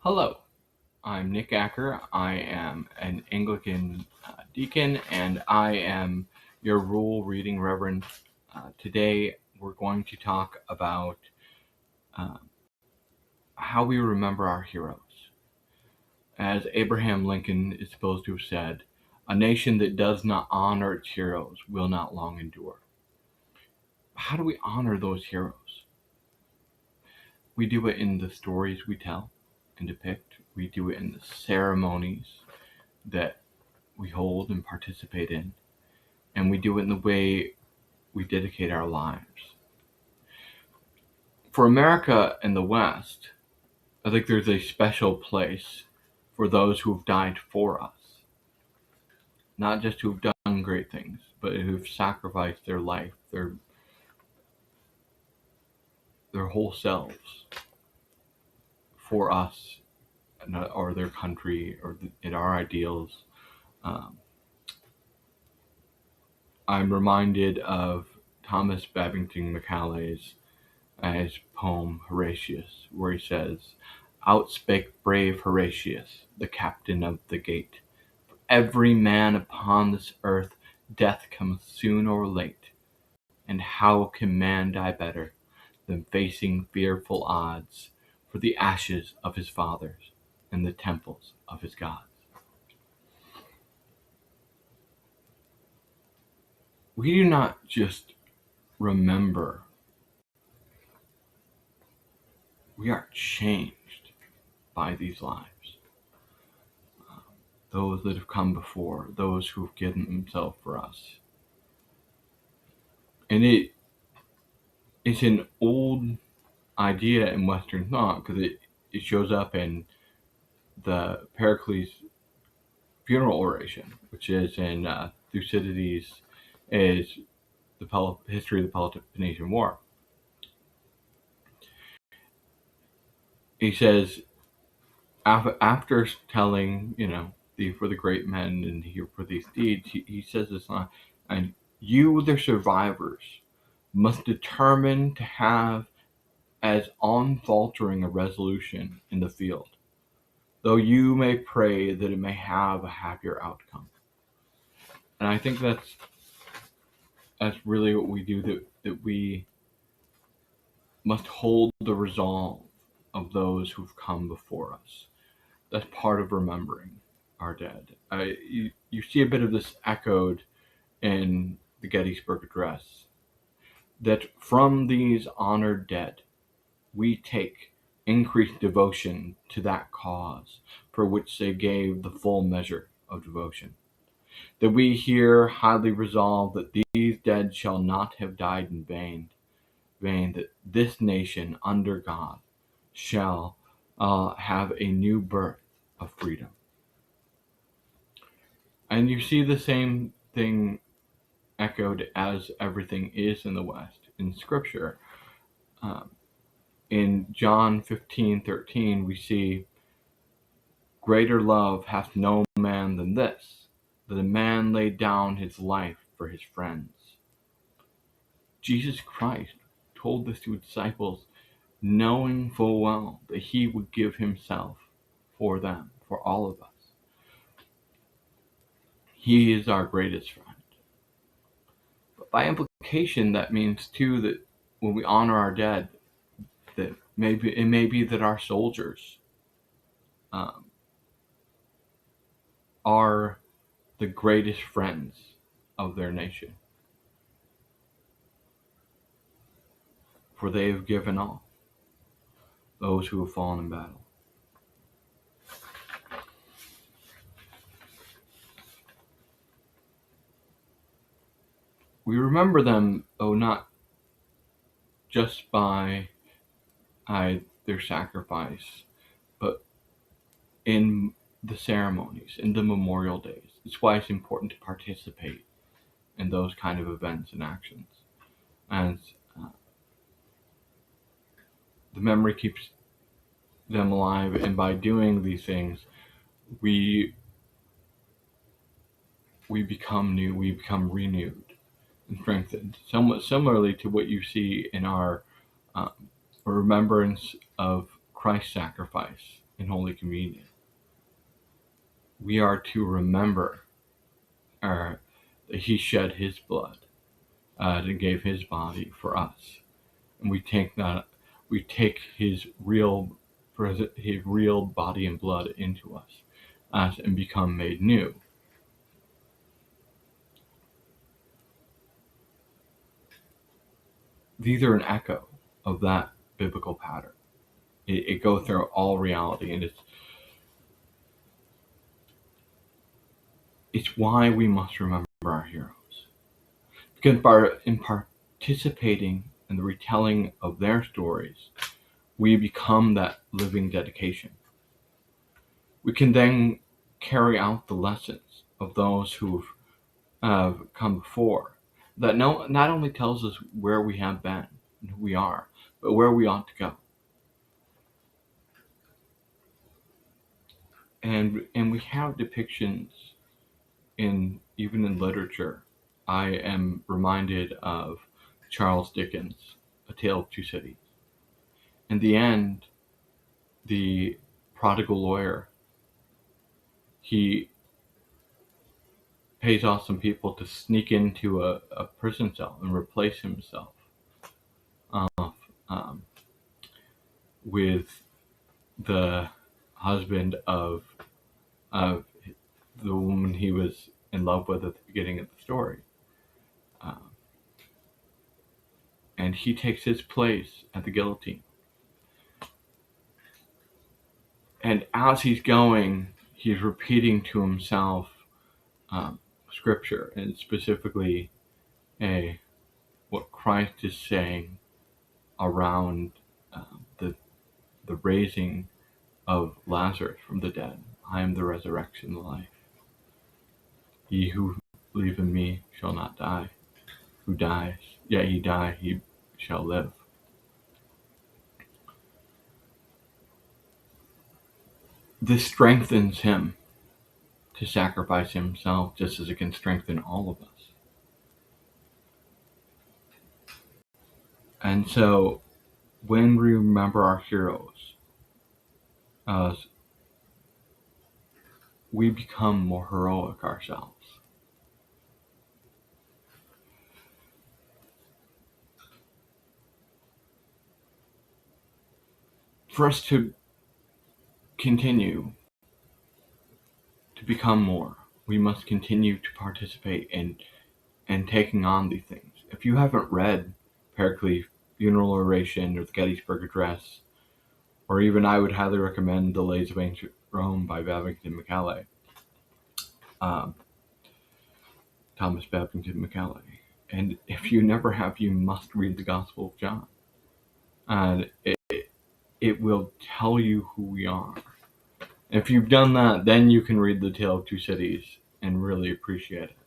Hello, I'm Nick Acker. I am an Anglican deacon and I am your rule reading reverend. Today we're going to talk about uh, how we remember our heroes. As Abraham Lincoln is supposed to have said, a nation that does not honor its heroes will not long endure. How do we honor those heroes? We do it in the stories we tell and depict. We do it in the ceremonies that we hold and participate in, and we do it in the way we dedicate our lives. For America and the West, I think there's a special place for those who have died for us, not just who've done great things, but who've sacrificed their life, their whole selves for us or their country or in our ideals. Um, I'm reminded of Thomas Babington Macaulay's his poem Horatius, where he says, "Outspake brave Horatius, the captain of the gate. For every man upon this earth death comes soon or late, and how can man die better than facing fearful odds for the ashes of his fathers and the temples of his gods?" We do not just remember, we are changed by these lives. Those that have come before, those who have given themselves for us. And it's an old idea in Western thought because it shows up in the Pericles Funeral Oration, which is in Thucydides, is the history of the Peloponnesian War. He says, after telling, these were the great men and here for these deeds, he says this line, and you, the survivors, must determine to have as unfaltering a resolution in the field, though you may pray that it may have a happier outcome. And I think that's really what we do, that we must hold the resolve of those who've come before us. That's part of remembering our dead. You see a bit of this echoed in the Gettysburg Address, that from these honored dead, we take increased devotion to that cause for which they gave the full measure of devotion. That we here highly resolve that these dead shall not have died in vain, that this nation under God shall have a new birth of freedom. And you see the same thing echoed as everything is in the West in Scripture. Um, in John 15:13, we see, "Greater love hath no man than this, that a man laid down his life for his friends." Jesus Christ told this to his disciples, knowing full well that he would give himself for them, for all of us. He is our greatest friend. But by implication, that means too that when we honor our dead, that it may be that our soldiers um, are the greatest friends of their nation, for they have given all, those who have fallen in battle. We remember them, though not just by their sacrifice, but in the ceremonies, in the memorial days. It's why it's important to participate in those kind of events and actions. And the memory keeps them alive, and by doing these things, we become new, we become renewed and strengthened. Somewhat similarly to what you see in our remembrance of Christ's sacrifice in Holy Communion. We are to remember that he shed his blood and gave his body for us, and we take his real body and blood into us and become made new. These are an echo of that biblical pattern. It goes through all reality, and it's why we must remember our heroes. Because in participating in the retelling of their stories, we become that living dedication. We can then carry out the lessons of those who've come before. That not only tells us where we have been and who we are, but where we ought to go. And we have depictions even in literature. I am reminded of Charles Dickens' A Tale of Two Cities. In the end, the prodigal lawyer, he pays off some people to sneak into a prison cell and replace himself um, with the husband of the woman he was in love with at the beginning of the story. Um, and he takes his place at the guillotine. And as he's going, he's repeating to himself scripture, and specifically what Christ is saying around the raising of Lazarus from the dead. I am the resurrection and the life. He who believes in me shall not die. Who dies, yet he die, he shall live. This strengthens him to sacrifice himself, just as it can strengthen all of us. And so, when we remember our heroes, uh, we become more heroic ourselves. For us to continue to become more, we must continue to participate in taking on these things. If you haven't read Pericles Funeral Oration or the Gettysburg Address, or even I would highly recommend The Lays of Ancient Rome by Macaulay, Thomas Babington Macaulay. And if you never have, you must read the Gospel of John. And it will tell you who we are. If you've done that, then you can read The Tale of Two Cities and really appreciate it.